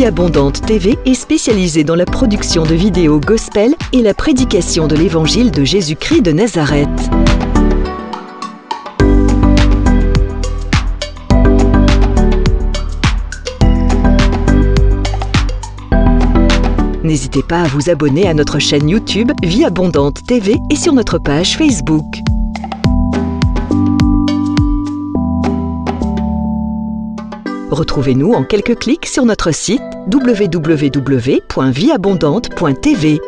Vie Abondante TV est spécialisée dans la production de vidéos gospel et la prédication de l'évangile de Jésus-Christ de Nazareth. N'hésitez pas à vous abonner à notre chaîne YouTube Vie Abondante TV et sur notre page Facebook. Retrouvez-nous en quelques clics sur notre site www.vieabondante.tv.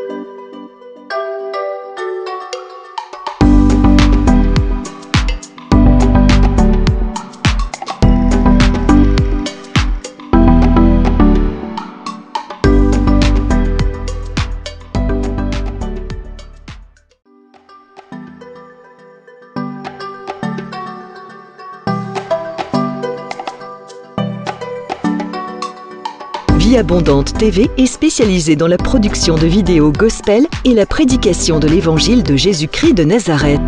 Vie Abondante TV est spécialisée dans la production de vidéos gospel et la prédication de l'évangile de Jésus-Christ de Nazareth.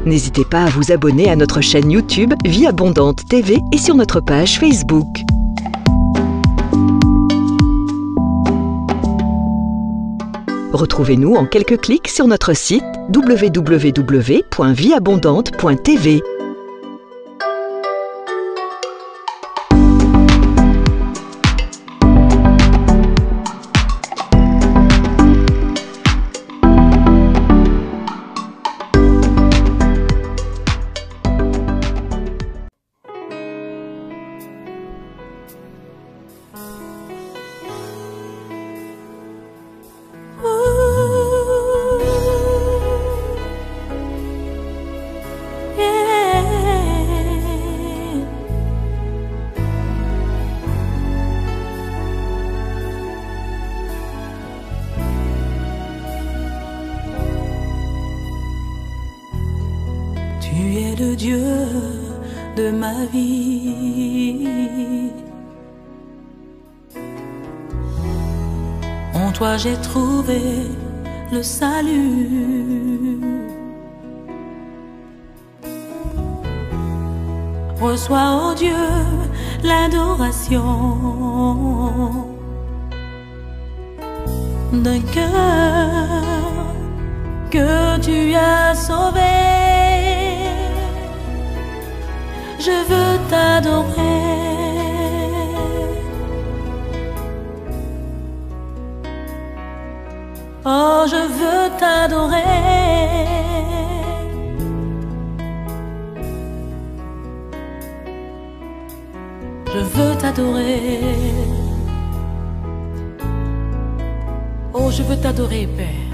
N'hésitez pas à vous abonner à notre chaîne YouTube Vie Abondante TV et sur notre page Facebook. Retrouvez-nous en quelques clics sur notre site www.vieabondante.tv. Tu es le Dieu de ma vie. En toi j'ai trouvé le salut. Reçois, ô Dieu, l'adoration d'un cœur que tu as sauvé. Je veux t'adorer. Oh, je veux t'adorer. Je veux t'adorer. Oh, je veux t'adorer, Père.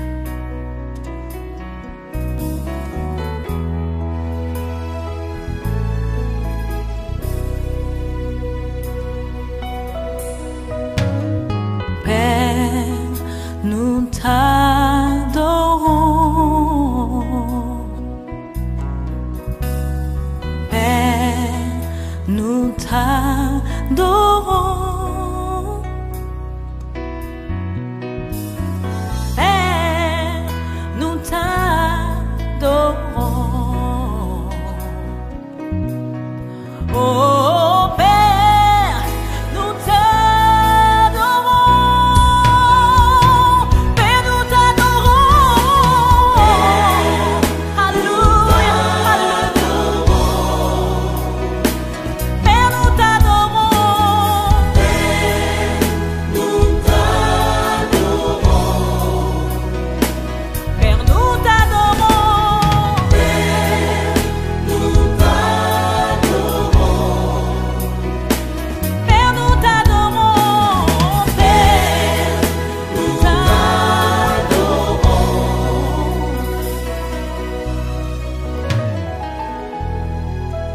Nous t'adorons, Père, nous t'adorons, Père, nous t'adorons. Oh, Père, nous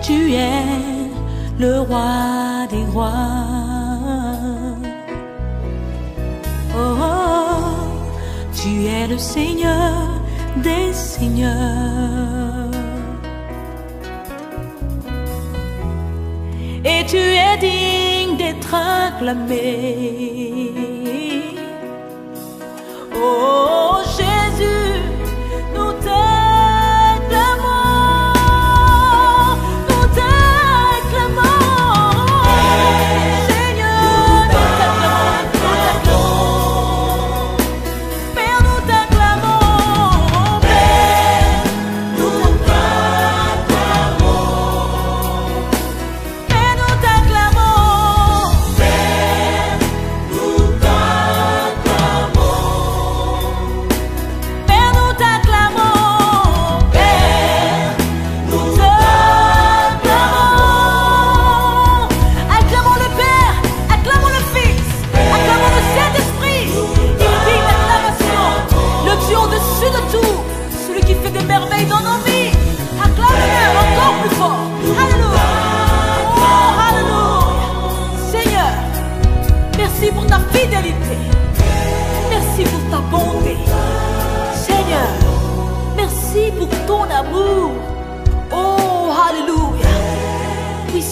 Tu es le roi des rois. Oh, oh, tu es le Seigneur des seigneurs. Et tu es digne d'être acclamé. Oh Jésus, nous t'aimons.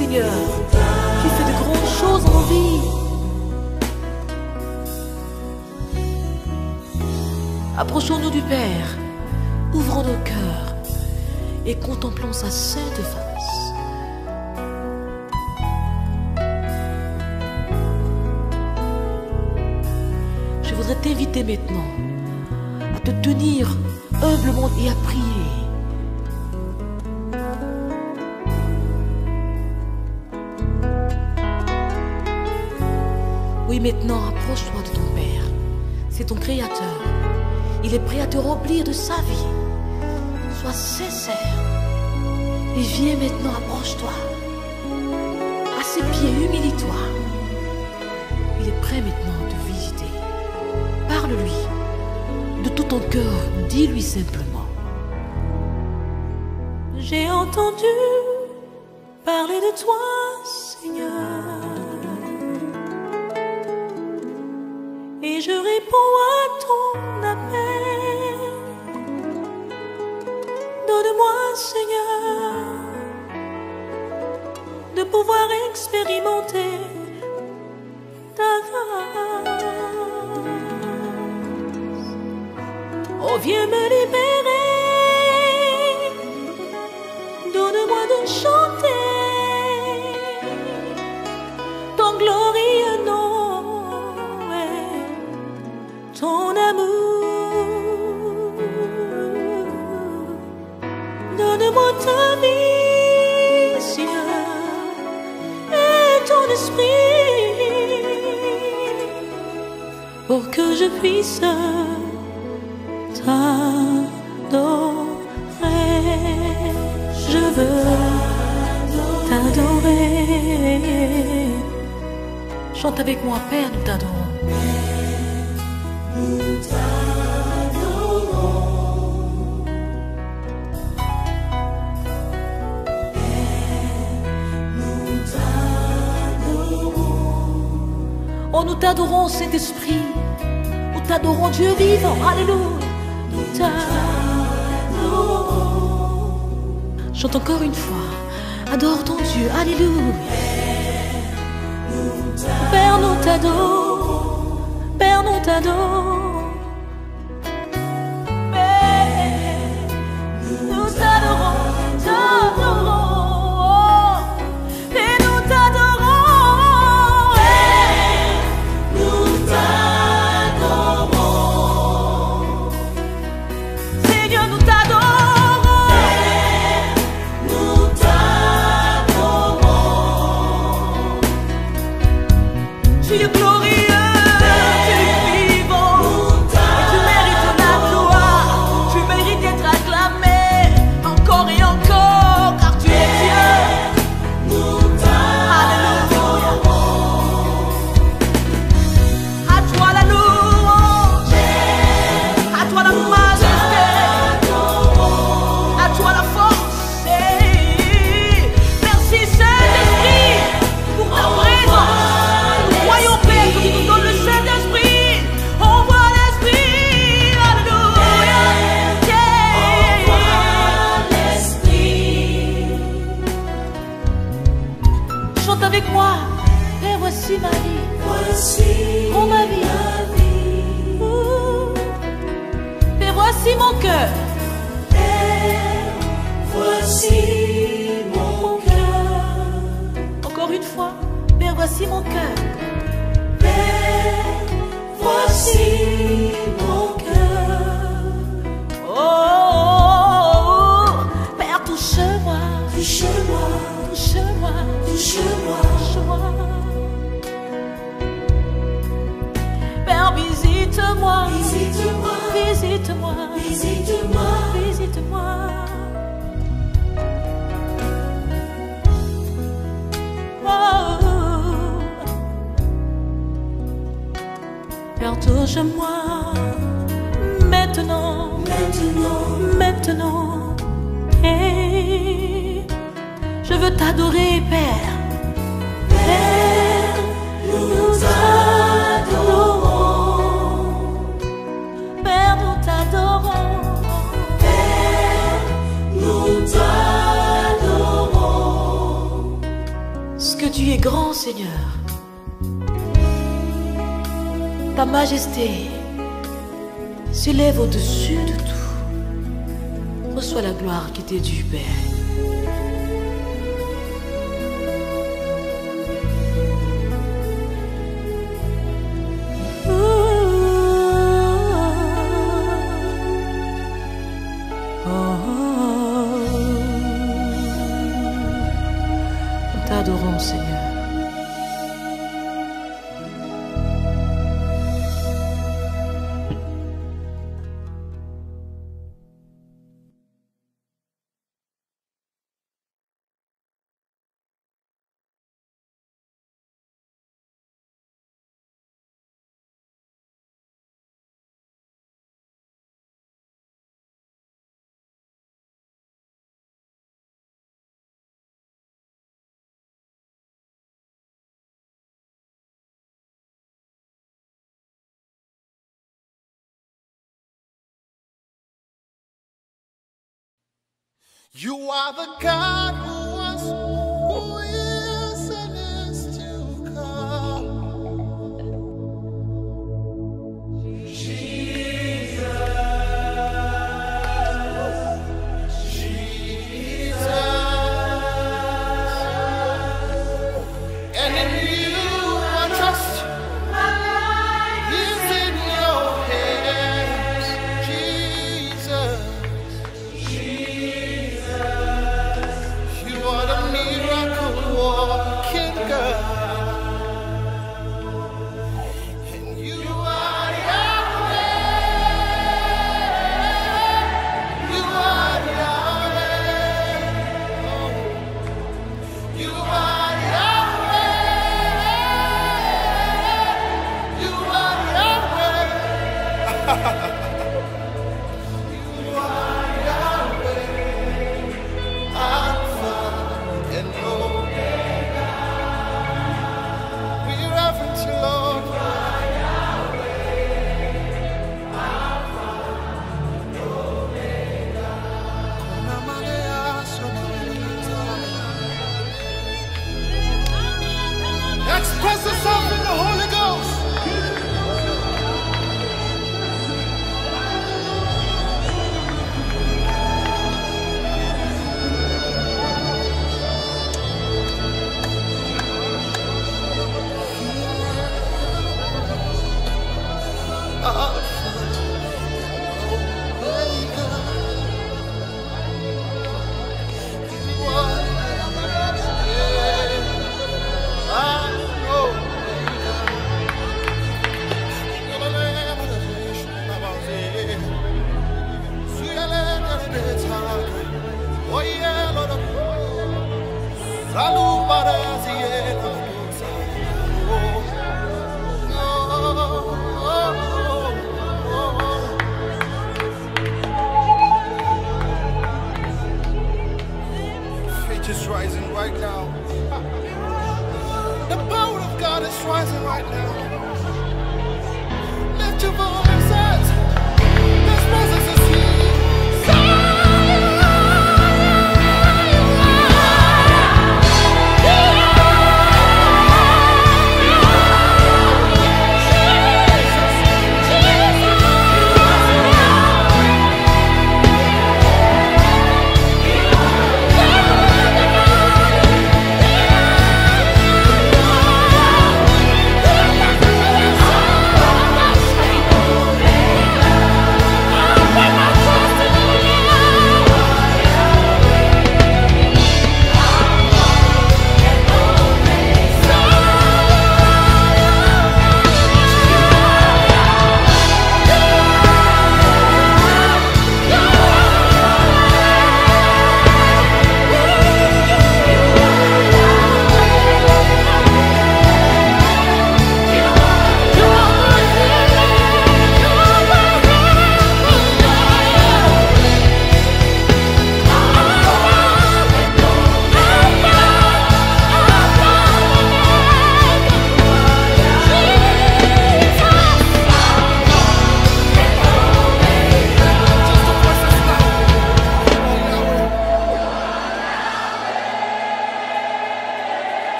Seigneur, qui fait de grandes choses en vie. Approchons-nous du Père, ouvrons nos cœurs et contemplons sa sainte face. Je voudrais t'inviter maintenant à te tenir humblement et à prier. Oui, maintenant, approche-toi de ton Père. C'est ton Créateur. Il est prêt à te remplir de sa vie. Sois sincère. Et viens maintenant, approche-toi. À ses pieds, humilie-toi. Il est prêt maintenant à te visiter. Parle-lui. De tout ton cœur, dis-lui simplement. J'ai entendu parler de toi, Seigneur. Et je réponds à ton appel. Donne-moi, Seigneur, de pouvoir expérimenter ta grâce. Oh, viens me libérer. Donne-moi de chanter ton glorieux nom, ton amour. Donne-moi ta vie, Seigneur, et ton esprit, pour que je puisse t'adorer. Je veux t'adorer. Chante avec moi, Père, nous t'adorons. Nous t'adorons, nous t'adorons. Oh, nous t'adorons, Saint-Esprit. Nous t'adorons, Dieu vivant. Alléluia. Nous t'adorons. Chante encore une fois. Adore ton Dieu. Alléluia. Père, nous t'adorons. Père, nous t'adorons. Père, nous t'adorons, t'adorons. Et nous t'adorons. Père, nous t'adorons. Seigneur, nous t'adorons. Père, nous t'adorons. Tu es glorieux. Avec moi, Père, voici ma vie. Voici oh, ma vie. Père, voici mon cœur. Père, voici mon cœur. Encore une fois, Père, voici mon cœur. Père, voici mon cœur. Oh, oh, oh, Père, touche-moi. Touche-moi. Touche-moi. Touche-moi. Touche-moi. Père, visite-moi. Visite-moi. Visite-moi. Visite-moi. Visite-moi. Oh. Père, touche-moi. Maintenant. Maintenant. Maintenant. Hey. Je veux t'adorer, Père. Père, nous t'adorons. Père, nous t'adorons. Père, nous t'adorons. Parce que tu es grand, Seigneur. Ta majesté s'élève au-dessus de tout. Reçois la gloire qui t'est due, Père. Nous t'adorons, Seigneur. You are the God who was, who is, and is to come. Jesus, and in you I trust. My life is in your hands, Jesus. You are the miracle walking God, and you are Yahweh. You are Yahweh. Oh, you are Yahweh. You are Yahweh. You are Yahweh. Alpha and Omega. We reverence you, Lord. Express yourself in the Holy Ghost. Oh yeah, Lord. Salu Baraziel. Faith is rising right now. The power of God is rising right now. Lift your voices. This presence is here.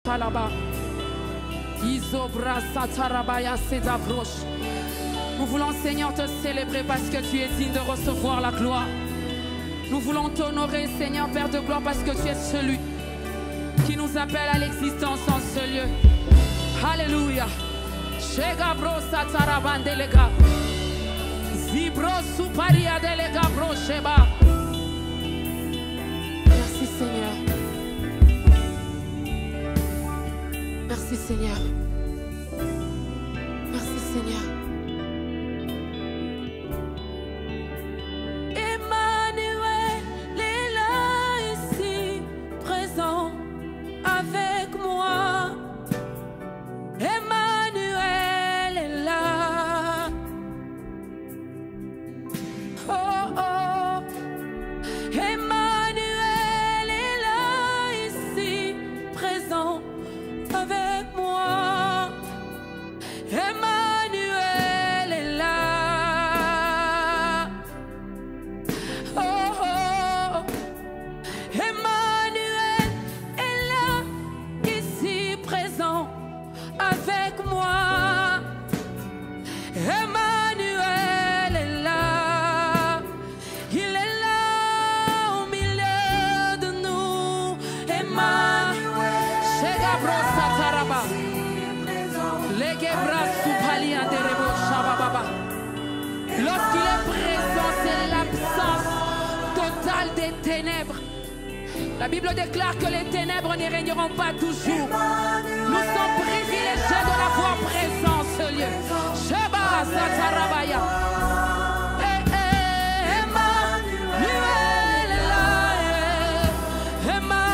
Là-bas. Nous voulons, Seigneur, te célébrer parce que tu es digne de recevoir la gloire. Nous voulons t'honorer, Seigneur, Père de gloire, parce que tu es celui qui nous appelle à l'existence en ce lieu. Alléluia. Merci, Seigneur. Merci, Seigneur. Merci, Seigneur. Emmanuel est là ici, présent avec moi. Emmanuel est là. Oh, oh. Emmanuel est là ici, présent avec moi. Emmanuel est là. Oh, oh. Emmanuel est là, ici présent avec moi. Emmanuel est là. Il est là au milieu de nous. Emmanuel. Lorsqu'il est présent, c'est l'absence totale des ténèbres. La Bible déclare que les ténèbres n'y régneront pas toujours. Nous sommes privilégiés de l'avoir présent en ce lieu. Sheba Satarabaya. Emmanuel est là. Emma.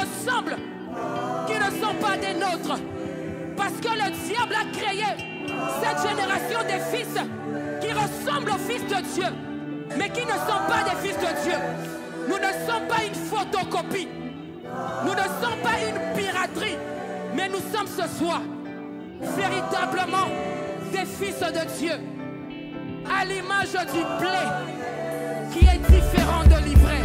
ressemblent, qui ne sont pas des nôtres. Parce que le diable a créé cette génération des fils qui ressemblent aux fils de Dieu, mais qui ne sont pas des fils de Dieu. Nous ne sommes pas une photocopie. Nous ne sommes pas une piraterie, mais nous sommes ce soir véritablement des fils de Dieu, à l'image du blé qui est différent de l'ivraie.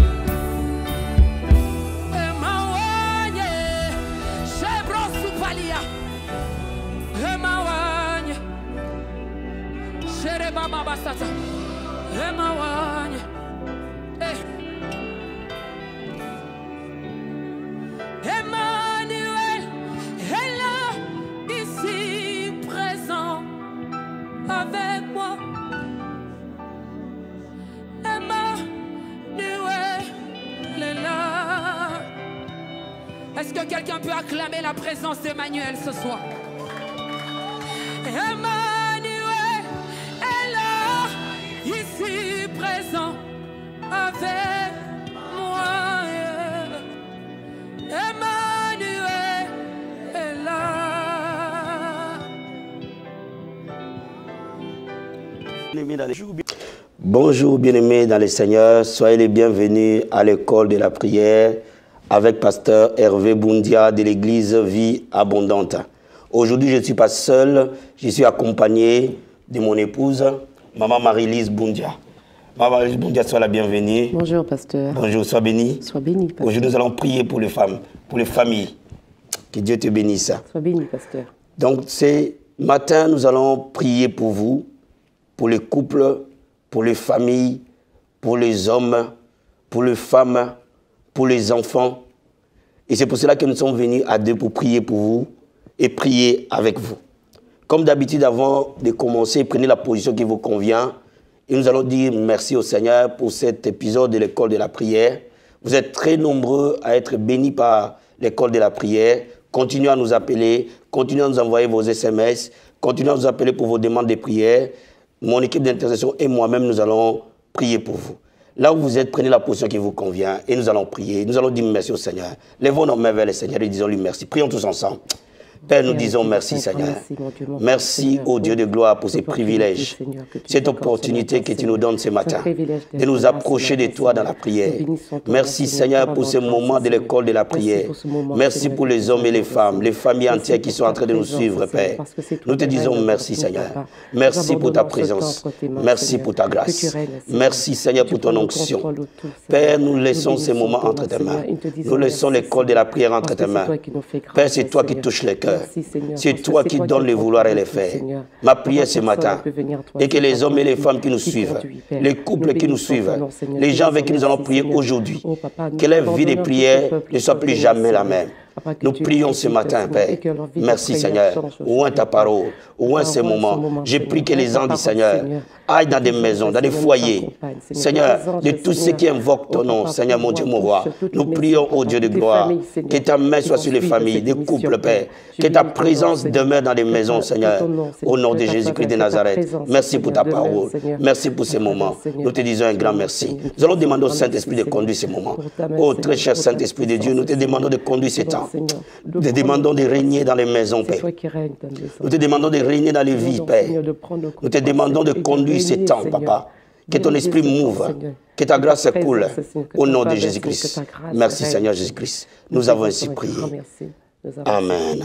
Emmanuel est là, ici présent avec moi. Emmanuel est là. Est-ce que quelqu'un peut acclamer la présence d'Emmanuel ce soir? Emmanuel est là, ici présent avec moi. Emmanuel est là. Bonjour bien-aimés dans le Seigneur, soyez les bienvenus à l'école de la prière avec pasteur Hervé Boundia de l'église Vie Abondante. Aujourd'hui, je ne suis pas seul, je suis accompagné de mon épouse, Maman Marie-Lise Boundia. Maman Marie-Lise Boundia, sois la bienvenue. Bonjour, pasteur. Bonjour, sois béni. Sois béni, pasteur. Aujourd'hui, nous allons prier pour les femmes, pour les familles. Que Dieu te bénisse. Sois béni, pasteur. Donc, ce matin, nous allons prier pour vous, pour les couples, pour les familles, pour les hommes, pour les femmes, pour les enfants. Et c'est pour cela que nous sommes venus à deux pour prier pour vous et prier avec vous. Comme d'habitude, avant de commencer, prenez la position qui vous convient. Et nous allons dire merci au Seigneur pour cet épisode de l'école de la prière. Vous êtes très nombreux à être bénis par l'école de la prière. Continuez à nous appeler, continuez à nous envoyer vos SMS, continuez à nous appeler pour vos demandes de prière. Mon équipe d'intercession et moi-même, nous allons prier pour vous. Là où vous êtes, prenez la position qui vous convient et nous allons prier. Nous allons dire merci au Seigneur. Lèvons nos mains vers le Seigneur et disons-lui merci. Prions tous ensemble. Père, nous disons merci Seigneur. Merci au Dieu de gloire pour ces privilèges, cette opportunité que tu nous donnes ce matin, de nous approcher de toi dans la prière. Merci Seigneur pour ce moment de l'école de la prière. Merci pour les hommes et les familles entières qui sont en train de nous suivre, Père. Nous te disons merci Seigneur. Merci pour ta présence. Merci pour ta grâce. Merci Seigneur pour ton onction. Père, nous laissons ces moments entre tes mains. Nous laissons l'école de la prière entre tes mains. Père, c'est toi qui touches les cœurs. C'est toi qui donnes le vouloir et les faire. Ma prière ce matin est que les hommes et les femmes qui nous suivent, les couples qui nous suivent, les gens avec qui nous allons prier aujourd'hui, que leur vie de prière ne soit plus jamais la même. Nous prions ce matin, Père. Merci Seigneur. Ouvre ta parole, ouvre ces moments. Je prie que les anges du Seigneur aillent dans des maisons, dans des foyers. Seigneur, de tous ceux qui invoquent ton nom, Seigneur mon Dieu, mon roi, nous prions au Dieu de gloire. Que ta main soit sur les familles, des couples, Père. Que ta présence demeure dans les maisons, Seigneur. Au nom de Jésus-Christ de Nazareth. Merci pour ta parole. Merci pour ces moments. Nous te disons un grand merci. Nous allons demander au Saint-Esprit de conduire ces moments. Oh, très cher Saint-Esprit de Dieu, nous te demandons de conduire ces temps. Nous te demandons de régner dans les maisons, Père. Nous te demandons de régner dans les vies, Père. Nous te demandons de conduire ces temps, Papa. Que ton esprit m'ouvre, que ta grâce coule au nom de Jésus-Christ. Merci Seigneur Jésus-Christ. Nous avons ainsi prié. Amen.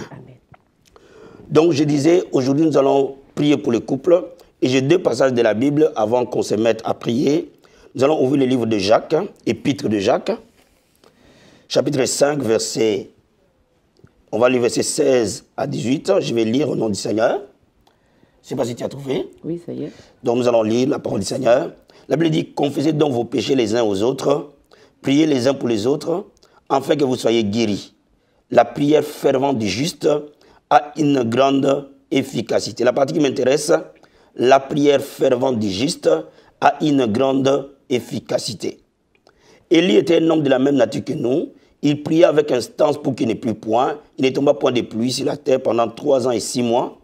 Donc je disais, aujourd'hui nous allons prier pour les couples. Et j'ai deux passages de la Bible avant qu'on se mette à prier. Nous allons ouvrir le livre de Jacques, épître de Jacques. Chapitre 5, verset... On va lire verset 16 à 18. Je vais lire au nom du Seigneur. Je ne sais pas si tu as trouvé. Oui, ça y est. Donc nous allons lire la parole du Seigneur. La Bible dit, confessez donc vos péchés les uns aux autres, priez les uns pour les autres, afin que vous soyez guéris. La prière fervente du juste a une grande efficacité. La partie qui m'intéresse, la prière fervente du juste a une grande efficacité. Élie était un homme de la même nature que nous. Il pria avec instance pour qu'il n'ait plus point. Il ne tomba point de pluie sur la terre pendant 3 ans et 6 mois.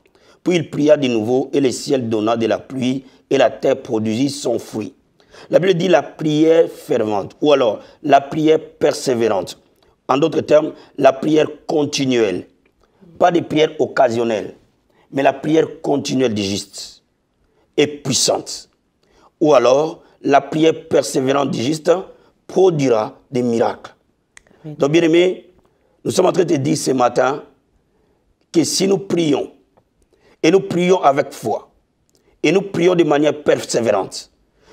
Puis il pria de nouveau et le ciel donna de la pluie et la terre produisit son fruit. La Bible dit la prière fervente ou alors la prière persévérante. En d'autres termes, la prière continuelle. Pas des prières occasionnelles, mais la prière continuelle du juste est puissante. Ou alors, la prière persévérante du juste produira des miracles. Amen. Donc, bien aimé, nous sommes en train de te dire ce matin que si nous prions, et nous prions avec foi, et nous prions de manière persévérante,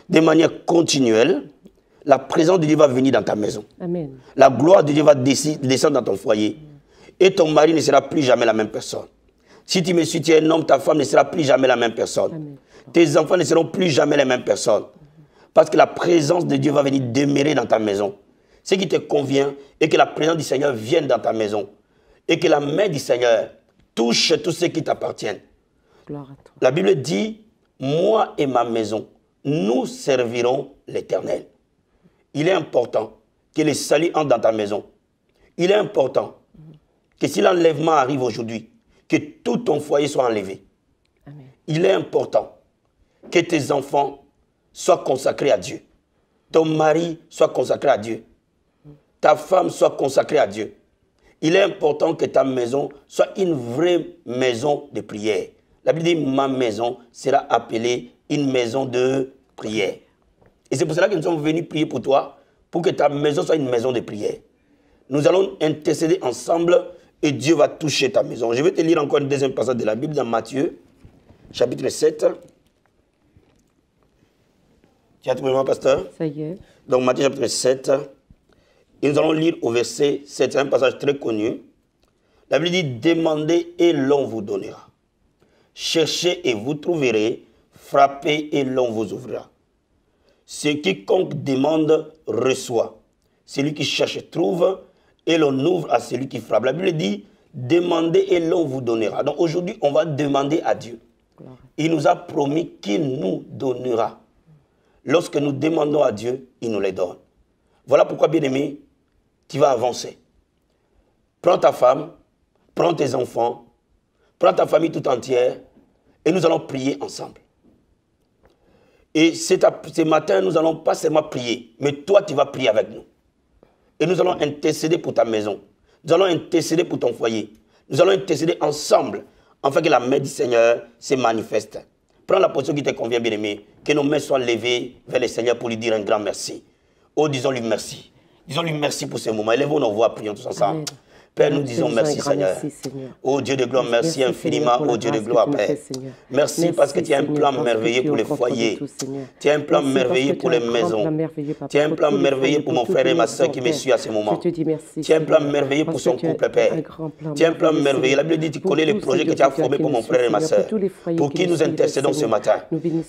de manière continuelle, la présence de Dieu va venir dans ta maison. Amen. La gloire de Dieu va descendre dans ton foyer. Et ton mari ne sera plus jamais la même personne. Si tu me suis, tu es un homme, ta femme ne sera plus jamais la même personne. Amen. Tes enfants ne seront plus jamais les mêmes personnes. Parce que la présence de Dieu va venir demeurer dans ta maison. Ce qui te convient est que la présence du Seigneur vienne dans ta maison. Et que la main du Seigneur touche tout ce qui t'appartient. Gloire à toi. La Bible dit, moi et ma maison, nous servirons l'Éternel. Il est important que le salut entre dans ta maison. Il est important que si l'enlèvement arrive aujourd'hui, que tout ton foyer soit enlevé. Amen. Il est important que tes enfants soient consacrés à Dieu. Ton mari soit consacré à Dieu. Ta femme soit consacrée à Dieu. Il est important que ta maison soit une vraie maison de prière. La Bible dit, ma maison sera appelée une maison de prière. Et c'est pour cela que nous sommes venus prier pour toi, pour que ta maison soit une maison de prière. Nous allons intercéder ensemble et Dieu va toucher ta maison. Je vais te lire encore un deuxième passage de la Bible dans Matthieu, chapitre 7. Tu as trouvé moi, pasteur? Ça y est. Donc Matthieu chapitre 7. Et nous allons lire au verset 7, c'est un passage très connu. La Bible dit, demandez et l'on vous donnera. Cherchez et vous trouverez. Frappez et l'on vous ouvrira. Ce quiconque demande reçoit. Celui qui cherche trouve et l'on ouvre à celui qui frappe. La Bible dit, demandez et l'on vous donnera. Donc aujourd'hui, on va demander à Dieu. Il nous a promis qu'il nous donnera. Lorsque nous demandons à Dieu, il nous les donne. Voilà pourquoi, bien-aimé, tu vas avancer. Prends ta femme, prends tes enfants, prends ta famille tout entière et nous allons prier ensemble. Et ce matin, nous n'allons pas seulement prier, mais toi, tu vas prier avec nous. Et nous allons intercéder pour ta maison. Nous allons intercéder pour ton foyer. Nous allons intercéder ensemble, afin que la main du Seigneur se manifeste. Prends la position qui te convient, bien-aimé. Que nos mains soient levées vers le Seigneur pour lui dire un grand merci. Oh, disons-lui merci. Disons-lui merci pour ce moment. Élevons nos voix, prions tous ensemble. Amen. Père, nous disons merci, Seigneur. Oh Dieu de gloire, merci infiniment. Oh Dieu de gloire, Père. Merci parce que tu as un plan merveilleux pour les foyers. Tu as un plan merveilleux pour les maisons. Tu as un plan merveilleux pour mon frère et ma soeur qui me suivent à ce moment. Tu as un plan merveilleux pour son couple, Père. Tu as un plan merveilleux. La Bible dit, tu connais les projets que tu as formés pour mon frère et ma soeur. Pour qui nous intercédons ce matin.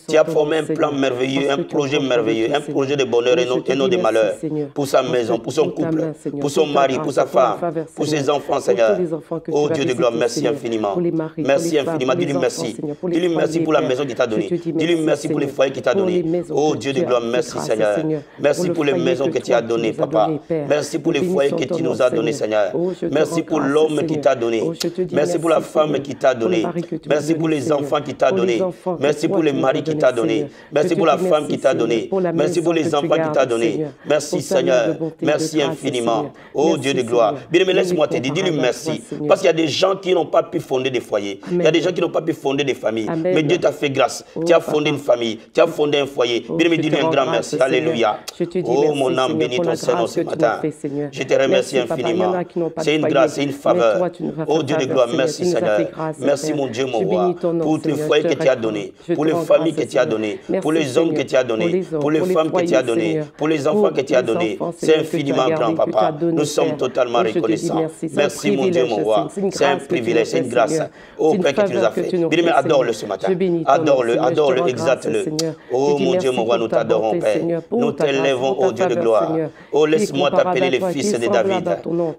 Tu as formé un plan merveilleux, un projet merveilleux, un projet de bonheur et non de malheur. Pour sa maison, pour son couple, pour son mari, pour sa femme, pour ses enfants, Seigneur. Oh Dieu de gloire, merci infiniment. Merci infiniment. Dis-lui merci. Dis-lui merci pour la maison qu'il t'a donnée. Dis-lui merci pour les foyers qu'il t'a donnés. Oh Dieu de gloire, merci Seigneur. Merci pour les maisons que tu as données, Papa. Merci pour les foyers que tu nous as donnés, Seigneur. Merci pour l'homme qui t'a donné. Merci pour la femme qui t'a donné. Merci pour les enfants qui t'a donné. Merci pour les maris qui t'a donné. Merci pour la femme qui t'a donné. Merci pour les enfants qui t'a donné. Merci Seigneur. Merci infiniment. Oh Dieu de gloire. Bien-aimé, laisse-moi te dire, dis-lui merci. Parce qu'il y a des gens qui n'ont pas pu fonder des foyers. Il y a des gens qui n'ont pas pu fonder des familles. Mais Dieu t'a fait grâce. Tu as fondé une famille. Tu as fondé un foyer. Bien-aimé, dis-lui un grand merci. Alléluia. Oh mon âme, bénis ton Seigneur ce matin. Je te remercie infiniment. C'est une grâce, c'est une faveur. Oh Dieu de gloire, merci Seigneur. Merci mon Dieu, mon roi. Pour les foyers que tu as donnés. Pour les familles que tu as données. Pour les hommes que tu as donnés. Pour les femmes que tu as données. Pour les enfants que tu as donnés. C'est infiniment grand, Papa. Nous sommes totalement reconnaissants. Merci mon Dieu, mon roi. C'est un privilège, c'est une grâce. Oh Père que tu nous as fait. Bien-aimé, adore-le ce matin. Adore-le, adore-le, exalte-le. Oh mon Dieu, mon roi, nous t'adorons, Père. Nous t'élèvons, oh Dieu de gloire. Oh, laisse-moi t'appeler les fils de David.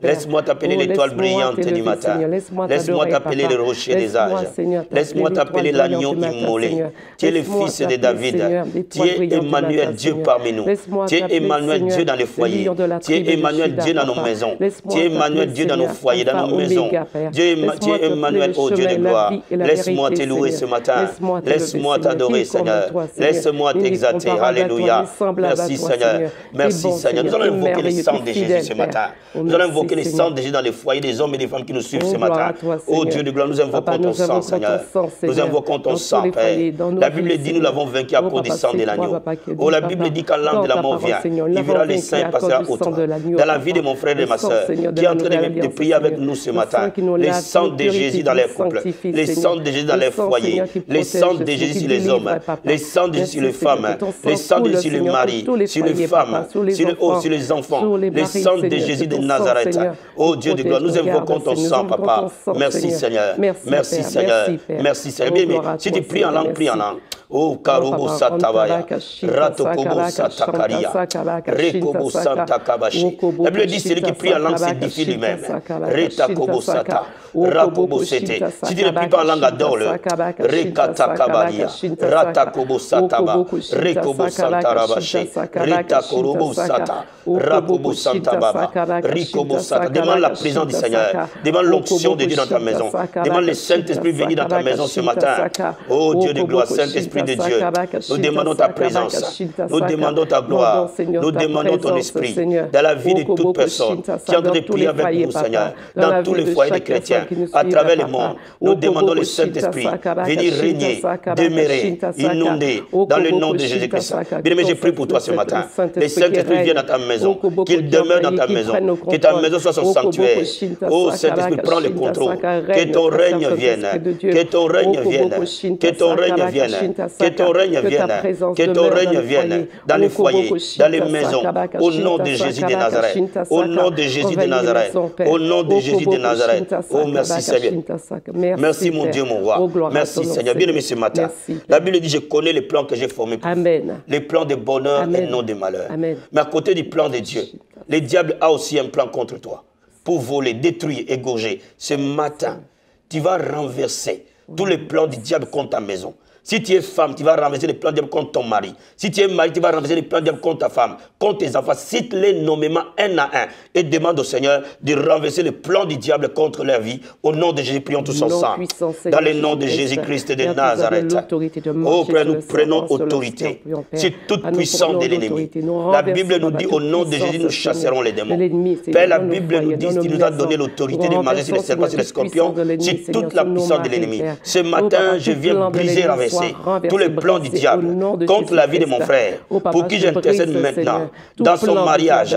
Laisse-moi t'appeler l'étoile brillante du matin. Laisse-moi t'appeler le rocher des âges. Laisse-moi t'appeler l'agneau immolé. Tu es le fils de David. Tu es Emmanuel, Dieu parmi nous. Tu es Emmanuel, Dieu dans les foyers. Tu es Emmanuel, Dieu dans nos maisons. Tu es Emmanuel, Dieu Dieu dans nos Seigneur, foyers, dans Alpha, nos maisons. Oméga, Père. Dieu Laisse-moi te Emmanuel, plaire oh le Dieu de chemin, la gloire. vie et la Laisse-moi vérité, te louer Seigneur. ce matin. Laisse-moi te Laisse-moi lever, t'adorer, Seigneur. Qui est Seigneur. comme toi, Seigneur. Laisse-moi Il n'est t'exalter. comparable à toi, Alléluia. il est semblable Merci, à toi, Seigneur. Seigneur. Merci, T'es bon, Seigneur. Nous Seigneur. allons T'es invoquer le merveilleux, sang t'es de Jésus fidèle, ce Père. matin. Oh, Nous allons merci, invoquer le Seigneur. sang de Jésus dans les foyers des hommes et des femmes qui nous suivent Oh, ce gloire matin. à toi, Oh Seigneur. Dieu de gloire, nous invoquons Papa, ton nous sang, invoquons Seigneur. ton sang, Nous Seigneur. invoquons ton Dans sang, tous les Père. foyers, dans nos La Bible vies, dit, nous Seigneur. l'avons vaincu à Oh, cause du Papa, sang de c'est toi, l'agneau. Papa, qui Oh, la dis, Bible Papa, dit qu'à l'âme dans de la ta mort parole, vient, Seigneur, nous il verra l'avons les vaincu saints à passer cause à du sang autre. de l'agneau, Dans la Papa. vie de mon frère et de Le ma sang, soeur, Seigneur, qui est en de train la nouvelle de alliance, prier avec Seigneur. nous ce Le matin, sang qui nous les lave, sangs nous de purifie, Jésus dans nous les couples, sanctifie, les Seigneur. sangs de Jésus dans Le les sang, foyers, Seigneur, qui les sangs de protège, Jésus qui sur les délivre, hommes, Papa. les sangs de Jésus sur les Merci, Seigneur, femmes, que ton sang les sangs de coule, Jésus sur les Seigneur, maris, sur tous les sur les foyers, femmes, Papa, sur les sur enfants, les enfants, sur les les maris, sangs de Seigneur, Jésus que de ton sang, Nazareth. Seigneur, Oh Dieu de gloire, nous protège, invoquons ton regarde, sang, Seigneur, nous Papa. invoquons ton sang, Merci Seigneur. Merci, Merci Père. Seigneur. Merci, Père. Merci Seigneur. Oh, Bien, mais gloire à si toi, tu pries en Seigneur, langue, prie en merci. langue. Oh, Karobo Satabaya, Ratokobo Satakaria, Rekobo Santa Kabashi. La Bible dit celui qui prie en langue s'édifie lui-même. Retakobo Sata, Rakobo Sete. Si tu ne pries pas en langue, adore-le. Rekata Kabaria, Ratakobo Sataba, Rekobo Santa Rabashi, Retakorobo Sata, Rakobo Santa Baba, Rikobo Sata. Demande la présence du Seigneur. Demande l'onction de Dieu dans ta maison. Demande le Saint-Esprit venir dans ta maison ce matin. Oh Dieu de gloire, Saint-Esprit de Dieu, nous demandons ta présence, nous demandons ta gloire, nous demandons ton esprit dans la vie de toute personne qui est en train de prier avec nous, Seigneur, dans tous les foyers des chrétiens, à travers le monde. Nous demandons le Saint-Esprit venir régner, demeurer, inonder dans le nom de Jésus-Christ. Bien-aimé, je prie pour toi ce matin. Le Saint-Esprit vienne dans ta maison, qu'il demeure dans ta maison, que ta maison soit son sanctuaire. Oh Saint-Esprit, prends le contrôle, que ton règne vienne, que ton règne vienne, que ton règne vienne, que ton règne vienne, que ton règne vienne dans les foyers, dans les maisons, au nom de Jésus de Nazareth, au nom de Jésus de Nazareth, au nom de Jésus de Nazareth. Oh merci Seigneur, merci mon Dieu, mon roi, merci Seigneur. Bien aimé ce matin, la Bible dit je connais les plans que j'ai formés pour vous, les plans de bonheur et non de malheur. Mais à côté du plan de Dieu, le diable a aussi un plan contre toi, pour voler, détruire, égorger. Ce matin, tu vas renverser tous les plans du diable contre ta maison. Si tu es femme, tu vas renverser les plans du diable contre ton mari. Si tu es mari, tu vas renverser les plans du diable contre ta femme, contre tes enfants. Cite-les nommément un à un et demande au Seigneur de renverser les plans du diable contre leur vie. Au nom de Jésus, prions tous ensemble. Dans le nom de Jésus-Christ de Nazareth. Oh Père, nous prenons autorité sur toute puissance de l'ennemi. La Bible nous dit au nom de Jésus, nous chasserons les démons. Père, la Bible nous dit, tu nous as donné l'autorité de marcher sur les serpents, sur les scorpions, sur toute la puissance de l'ennemi. Ce matin, je viens briser, renverser tous les plans du diable contre la vie de mon frère, pour qui j'intercède maintenant dans son mariage.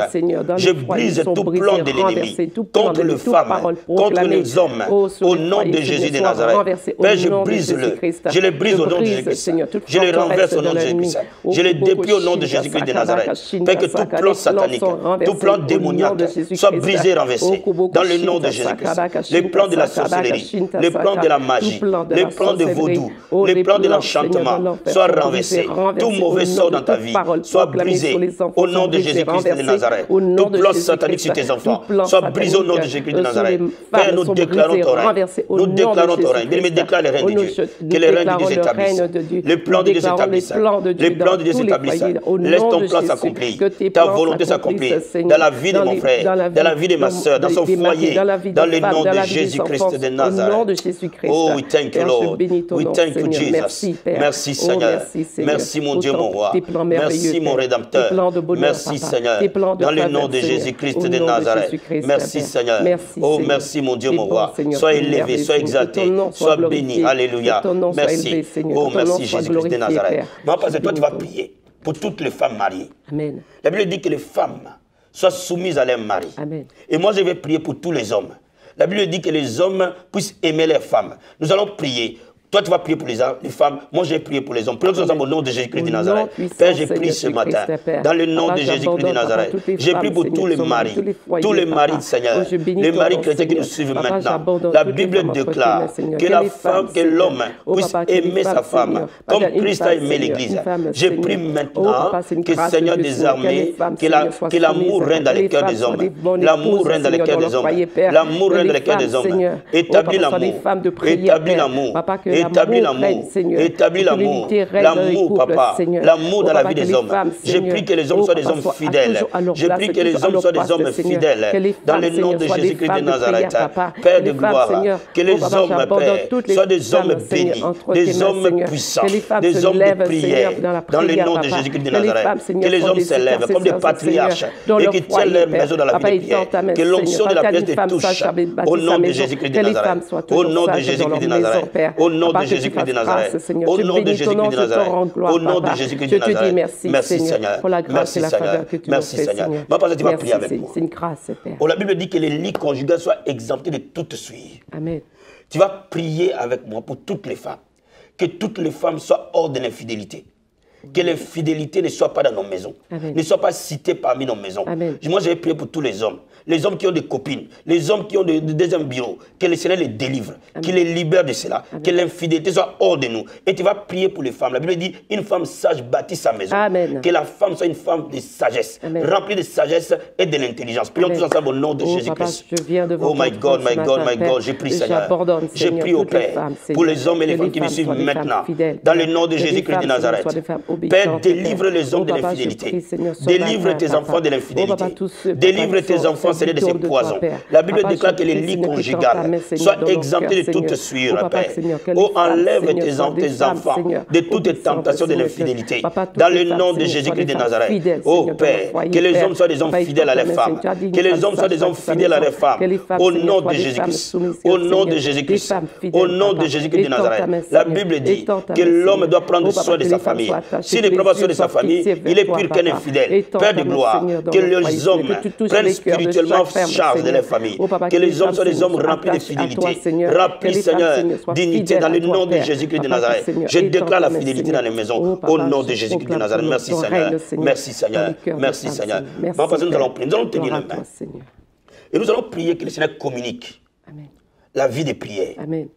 Je brise tout plan de l'ennemi contre les femmes, contre les hommes, au nom de Jésus de Nazareth. Père, je brise-le. Je le brise au nom de Jésus-Christ. Je le renverse au nom de Jésus-Christ. Je le déplie au nom de Jésus-Christ de Nazareth. Père, que tout plan satanique, tout plan démoniaque soit brisé, renversé dans le nom de Jésus-Christ. Les plans de la sorcellerie, les plans de la magie, les plans de vaudou, les plans de l'enchantement soit renversé. Tout mauvais sort dans ta vie soit brisé au nom de Jésus-Christ de Nazareth. Tout plan satanique sur tes enfants soit brisé au nom de Jésus-Christ de Nazareth. Père, nous déclarons ton règne. Nous déclarons ton règne. Bien-aimé, déclare le règne de Dieu. Que le règne de Dieu s'établisse. Le plan de Dieu s'établisse. Le plan de Dieu s'établisse. Laisse ton plan s'accomplir. Ta volonté s'accomplir dans la vie de mon frère, dans la vie de ma soeur, dans son foyer, dans le nom de Jésus-Christ de Nazareth. Oh, we thank you, Lord. We thank you, Jesus. Merci Seigneur. Merci mon Dieu, mon roi. Merci mon Rédempteur. Merci Seigneur. Dans le nom de Jésus-Christ de Nazareth. Merci Seigneur. Oh merci mon Dieu, mon roi. Sois élevé, sois exalté, sois béni. Alléluia. Merci. Oh merci Jésus-Christ de Nazareth. Moi, parce que toi tu vas prier pour toutes les femmes mariées. Amen. La Bible dit que les femmes soient soumises à leur mari. Amen. Et moi je vais prier pour tous les hommes. La Bible dit que les hommes puissent aimer leurs femmes. Nous allons prier. Toi, tu vas prier pour les femmes. Moi, j'ai prié pour les hommes. Prions ensemble au nom de Jésus-Christ de Nazareth. Père, j'ai prié ce matin. Dans le nom de Jésus-Christ de Nazareth. J'ai prié pour tous les maris. Tous les maris, Seigneur. Les maris chrétiens qui nous suivent maintenant. La Bible déclare que la femme, que l'homme puisse aimer sa femme comme Christ a aimé l'Église. Je prie maintenant que Seigneur des armées, que l'amour règne dans les cœurs des hommes. L'amour règne dans les cœurs des hommes. L'amour règne dans les cœurs des hommes. Établis l'amour. Établis l'amour. Établis l'amour l'amour. règne, Seigneur. Établis Que l'amour. l'unité règne dans les L'amour, couples, papa. Seigneur. L'amour dans la Papa, vie que des les hommes. femmes, J'ai Seigneur, pris que les hommes soient des papa, hommes soient fidèles. toujours à leur J'ai place, pris que les toujours à hommes leur soient des poste, hommes Seigneur. fidèles. Que les Dans femmes, le nom Seigneur, de soient des Jésus-Christ de femmes de Nazareth. prière, papa. Père Que de les femmes, gloire. Seigneur, Que les papa, hommes, j'abandonne Père, toutes les soient des femmes, hommes Seigneur, bénis. entre tes Des mains, hommes Seigneur. puissants. Que les femmes Des se hommes lèvent, de prière. Seigneur, dans la Dans le prière, nom de papa. Jésus-Christ de Que les Nazareth. femmes, Seigneur, Que les soient hommes des se lèvent comme des intercesseurs, patriarches Seigneur, dans et leur qui tiennent foyer, leur Père. maison dans la Papa, vie de ils tendent ta prière. main, Que l'onction Seigneur. de la Quand prière une te femme touche. sache bâtir Au sa nom de maison, Jésus-Christ de que les Nazareth. femmes soient Au toujours nom de sages dans Jésus-Christ leur de maison, Nazareth. Père. Au nom Papa, de que tu Jésus-Christ de fasses Nazareth. grâce, Seigneur. Au Je nom de bénis ton Jésus-Christ nom, de je te Nazareth. rends gloire, Au nom de papa. Jésus-Christ Je de te dis Nazareth. merci, Merci Seigneur, Seigneur. pour la grâce Merci et la Seigneur. faveur que tu nous Merci fais, Seigneur. Seigneur. Ma pasteur, tu vas prier Merci, avec moi. c'est une grâce, Père. Oh, la Bible dit que les lits conjugaux soient exemptés de toute souillure. Amen. Tu vas prier avec moi pour toutes les femmes. Que toutes les femmes soient hors de l'infidélité. Que l'infidélité ne soit pas dans nos maisons. Amen. Ne soit pas citée parmi nos maisons. Amen. Moi, j'ai prié pour tous les hommes. Les hommes qui ont des copines, les hommes qui ont des deuxièmes bureaux. Que le Seigneur les délivre. Qu'il les libère de cela. Amen. Que l'infidélité soit hors de nous. Et tu vas prier pour les femmes. La Bible dit, une femme sage bâtit sa maison. Amen. Que la femme soit une femme de sagesse. Amen. Remplie de sagesse et de l'intelligence. Prions tous ensemble au nom de Jésus-Christ. Oh my God, my God, my God. J'ai prié, Seigneur. J'ai prié au Père pour les hommes et les femmes qui me suivent maintenant. Dans le nom de Jésus-Christ de Nazareth. Père, délivre les hommes de l'infidélité. Délivre tes enfants de l'infidélité. Délivre tes enfants, Seigneur, de ces poisons. La Bible déclare que les lits conjugaux soient exemptés de toute souillure, Père. Oh, enlève tes enfants de toute tentation de l'infidélité. Dans le nom de Jésus-Christ de Nazareth. Oh, Père, que les hommes soient des hommes fidèles à leurs femmes. Que les hommes soient des hommes fidèles à leurs femmes. Au nom de Jésus-Christ. Au nom de Jésus-Christ. Au nom de Jésus-Christ de Nazareth. La Bible dit que l'homme doit prendre soin de sa famille. S'il ne prend pas soin de sa famille, il est pire qu'un infidèle. Père de gloire, que les hommes prennent spirituellement charge de leur famille. Que les hommes soient des hommes remplis de fidélité. Remplis, Seigneur, dignité dans le nom de Jésus-Christ de Nazareth. Je déclare la fidélité dans les maisons. Au nom de Jésus-Christ de Nazareth. Merci, Seigneur. Merci, Seigneur. Merci, Seigneur. Parce que nous allons prier. Nous allons tenir la main. Et nous allons prier que le Seigneur communique la vie de prière. Amen.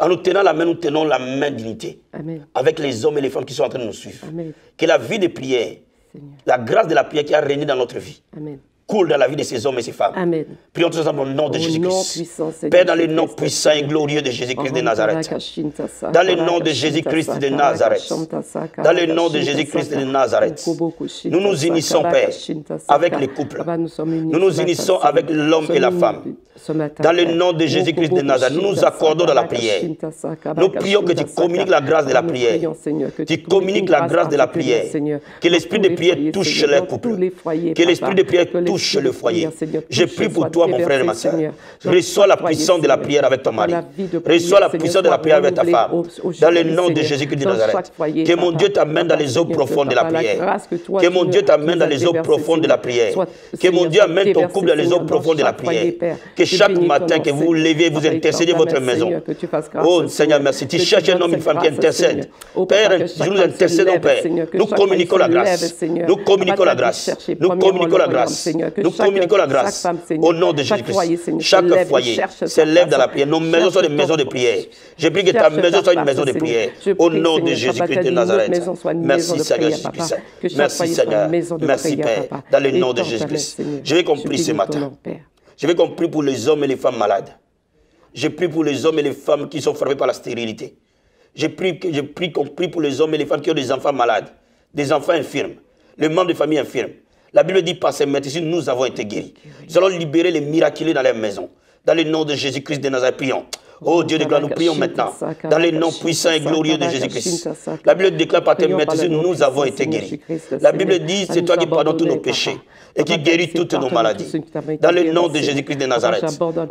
En nous tenant la main, nous tenons la main d'unité. Amen. Avec les hommes et les femmes qui sont en train de nous suivre. Amen. Que la vie de prière, Seigneur, la grâce de la prière qui a régné dans notre vie, Amen, coule dans la vie de ces hommes et ces femmes. Amen. Prions tous ensemble au nom de Au nom Jésus-Christ. puissant, Seigneur Père, dans le nom Jésus-Christ, puissant et glorieux de Jésus-Christ de Nazareth. Dans Dans le nom de Jésus-Christ de Nazareth. Dans le nom de Jésus-Christ de Nazareth. Nous nous unissons, Père, avec les couples. Nous nous unissons avec l'homme et la femme. Dans le nom de Jésus-Christ de Nazareth, nous nous accordons dans la prière. Nous prions que tu communiques la grâce de la prière. Tu communiques la grâce de la prière. Que l'esprit de prière touche les couples. Que l'esprit de prière touche le foyer. Je prie pour toi, mon frère et ma soeur. Reçois la puissance de la prière avec ton mari. Reçois la puissance de la prière avec ta femme. Dans le nom de Jésus-Christ de Nazareth. Que mon Dieu t'amène dans les eaux profondes de la prière. Que mon Dieu t'amène dans les eaux profondes de la prière. Que mon Dieu amène ton couple dans les eaux profondes de la prière. Que chaque matin que vous vous levez, vous intercédez votre maison. Oh Seigneur, merci. Tu cherches un homme et une femme qui intercèdent. Père, nous intercédons, Père. Nous communiquons la grâce. Nous communiquons la grâce. Nous communiquons la grâce. Nous communiquons la grâce. Au nom de Jésus-Christ. Chaque foyer s'élève dans la prière. Nos maisons sont des maisons de prière. Je prie que ta maison soit une maison de prière. Au nom de Jésus-Christ de Nazareth. Merci Seigneur Jésus-Christ. Merci Seigneur. Merci Père. Dans le nom de Jésus-Christ. Je vais compris ce matin. Je vais compris pour les hommes et les femmes malades. Je prie pour les hommes et les femmes qui sont frappés par la stérilité. Je prie compris pour les hommes et les femmes qui ont des enfants malades, des enfants infirmes, les membres de famille infirmes. La Bible dit par ces médecins, nous avons été guéris. Nous allons libérer les miraculeux dans leur maison. Dans le nom de Jésus-Christ de Nazareth, prions. Oh Dieu de gloire, nous prions maintenant. Dans le nom puissant et glorieux de Jésus-Christ. La Bible déclare par tes médecins, nous avons été guéris. La Bible dit, c'est toi qui pardonnes tous nos péchés et qui guéris toutes nos maladies. Dans le nom de Jésus-Christ de Nazareth,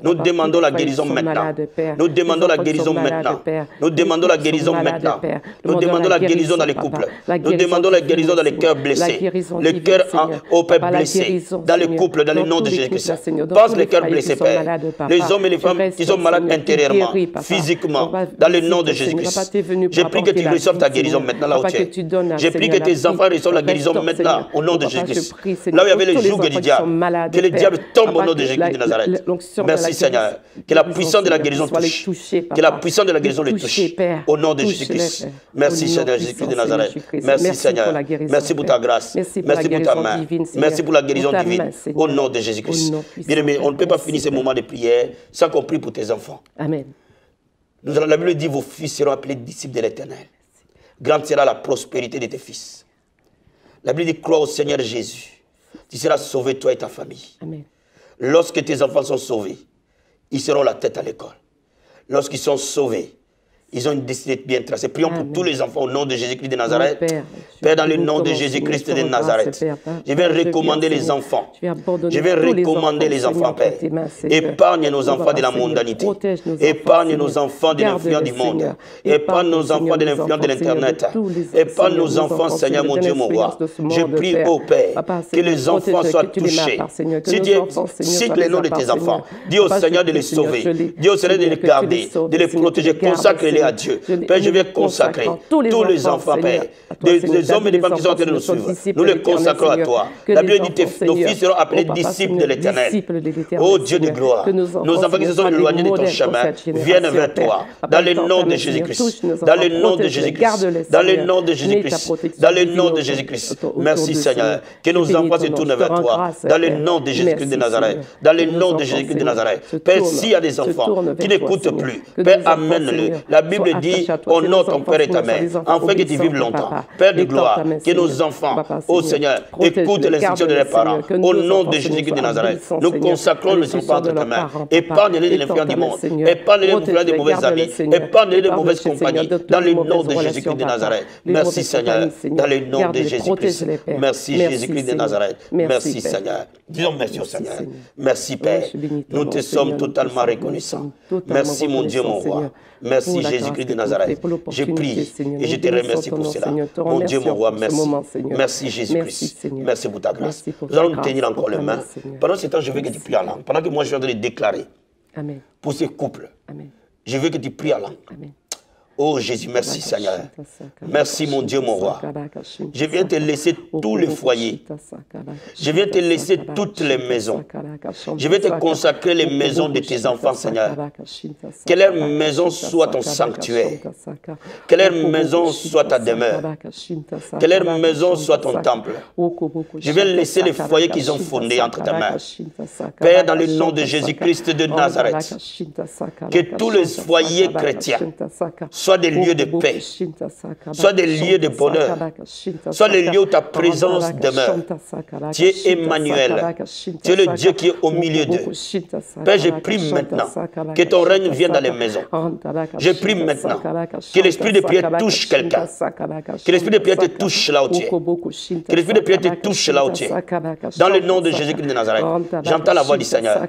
nous demandons la guérison maintenant. Nous demandons la guérison maintenant. Nous demandons la guérison maintenant. Nous demandons la guérison dans les couples. Nous demandons la guérison dans les cœurs blessés. Les cœurs au Père blessés. Dans les couples, dans le nom de Jésus-Christ. Pense les cœurs blessés, Père. Les hommes et les femmes qui sont malades intérieurement, physiquement, dans le nom de Jésus-Christ. Je prie que tu reçoives ta guérison maintenant là où tu es. Je prie que tes enfants reçoivent la guérison maintenant au nom de Jésus-Christ. Là où il y avait le joug du diable, que le diable tombe au nom de Jésus-Christ de Nazareth. Merci Seigneur. Que la puissance de la guérison touche. Que la puissance de la guérison les touche. Au nom de Jésus-Christ. Merci Seigneur Jésus-Christ de Nazareth. Merci Seigneur. Merci pour ta grâce. Merci pour ta main. Merci pour la guérison divine. Au nom de Jésus-Christ. Bien aimé, on ne peut pas finir ce moment de prière sans qu'on prie pour tes enfants. Amen. La Bible dit, vos fils seront appelés disciples de l'Éternel. Grande sera la prospérité de tes fils. La Bible dit, crois au Seigneur Jésus. Tu seras sauvé, toi et ta famille. Amen. Lorsque tes enfants sont sauvés, ils seront la tête à l'école. Lorsqu'ils sont sauvés, ils ont une destinée bien tracée. Prions pour tous les enfants au nom de Jésus-Christ de Nazareth. Père, dans le nom de Jésus-Christ de Nazareth, je vais recommander les enfants. Je vais recommander les enfants, Père. Épargne nos enfants de la mondanité. Épargne nos enfants de l'influence du monde. Épargne nos enfants de l'influence de l'Internet. Épargne nos enfants, Seigneur, mon Dieu, mon roi. Je prie, ô Père, que les enfants soient touchés. Si Dieu cite les noms de tes enfants, dis au Seigneur de les sauver. Dis au Seigneur de les garder, de les protéger. Consacre-les à Dieu. Père, je vais consacrer tous les enfants, Père, des hommes et des femmes qui sont en train de nous suivre. Nous les consacrons à toi. La Bible dit que nos fils seront appelés disciples de l'Éternel. Ô Dieu de gloire, nos enfants qui se sont éloignés de ton chemin viennent vers toi. Dans le nom de Jésus-Christ. Dans le nom de Jésus-Christ. Dans le nom de Jésus-Christ. Dans le nom de Jésus-Christ. Merci Seigneur. Que nos enfants se tournent vers toi. Dans le nom de Jésus-Christ de Nazareth. Dans le nom de Jésus-Christ de Nazareth. Père, s'il y a des enfants qui n'écoutent plus, Père, amène-le. La Bible dit, honore ton père et ta mère, afin que tu vives longtemps. Père de gloire, que nos enfants, ô Seigneur, écoutent l'instruction de leurs parents. Au nom de Jésus-Christ de Nazareth, nous consacrons les enfants entre tes mains. Épargne-les de l'influence du monde. Épargne-les de l'influence des mauvais amis. Épargne-les de mauvaises compagnies. Dans le nom de Jésus-Christ de Nazareth. Merci Seigneur. Dans le nom de Jésus-Christ. Merci Jésus-Christ de Nazareth. Merci Seigneur. Disons merci au Seigneur. Merci Père. Nous te sommes totalement reconnaissants. Merci mon Dieu, mon roi. Merci Jésus-Christ de Nazareth. Je prie et je te remercie pour cela. Mon Dieu, mon roi, merci. Merci Jésus-Christ. Merci pour ta grâce. Nous allons nous tenir encore les mains. Pendant ce temps, je veux que tu pries en langue. Pendant que moi, je viens de les déclarer pour ces couples. Je veux que tu pries en langue. Oh Jésus, merci Seigneur. Merci mon Dieu, mon roi. Je viens te laisser tous les foyers. Je viens te laisser toutes les maisons. Je vais te consacrer les maisons de tes enfants, Seigneur. Que leur maison soit ton sanctuaire. Que leur maison soit ta demeure. Que leur maison soit ton temple. Je vais laisser les foyers qu'ils ont fondés entre ta main. Père, dans le nom de Jésus-Christ de Nazareth, que tous les foyers chrétiens soient des lieux de paix, soient des lieux de bonheur, soient des lieux où ta présence demeure. Tu es Emmanuel, tu es le Dieu qui est au milieu d'eux. Père, je prie maintenant que ton règne vienne dans les maisons. Je prie maintenant que l'esprit de prière touche quelqu'un, que l'esprit de prière te touche là où tu es, que l'esprit de prière te touche là où tu es. Dans le nom de Jésus-Christ de Nazareth, j'entends la voix du Seigneur.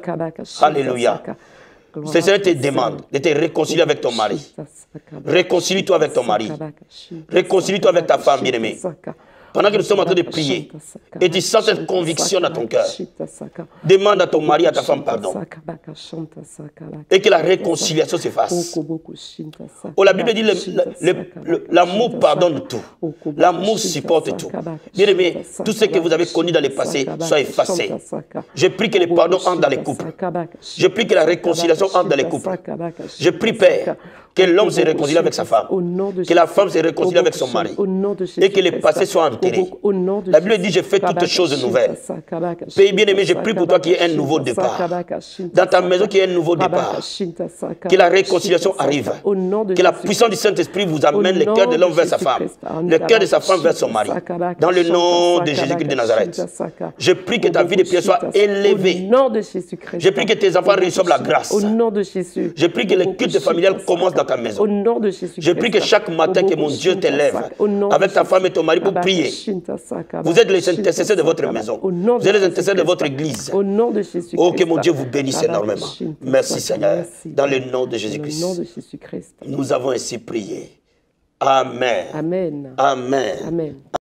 Alléluia. Le Seigneur te demande de te réconcilier avec ton mari. Réconcilie-toi avec ton mari. Réconcilie-toi avec ta femme bien-aimée. Pendant que nous sommes en train de prier, et tu sens cette conviction dans ton cœur, demande à ton mari, à ta femme pardon. Et que la réconciliation se fasse. Oh, la Bible dit l'amour pardonne tout. L'amour supporte tout. Bien aimé, tout ce que vous avez connu dans le passé soit effacé. Je prie que le pardon entre dans les couples. Je prie que la réconciliation entre dans les couples. Je prie, Père, que l'homme se réconcilie avec sa femme, que la femme se réconcilie avec son mari, et que le passé soit enterré. La Bible dit, je fais toutes choses nouvelles. Père bien-aimé, je prie pour toi qu'il y ait un nouveau départ. Dans ta maison, qu'il y ait un nouveau départ. Que la réconciliation arrive. Que la puissance du Saint-Esprit vous amène le cœur de l'homme vers sa femme, le cœur de sa femme vers son mari. Dans le nom de Jésus-Christ de Nazareth. Je prie que ta vie de prière soit élevée. Je prie que tes enfants reçoivent la grâce. Je prie que le culte familial commence dans ta maison. Je prie que chaque matin que mon Dieu t'élève avec ta femme et ton mari pour prier. Vous êtes les intercesseurs de votre maison. Vous êtes les intercesseurs de votre église. Oh, que mon Dieu vous bénisse énormément. Merci Seigneur. Dans le nom de Jésus-Christ. Nous avons ainsi prié. Amen. Amen. Amen.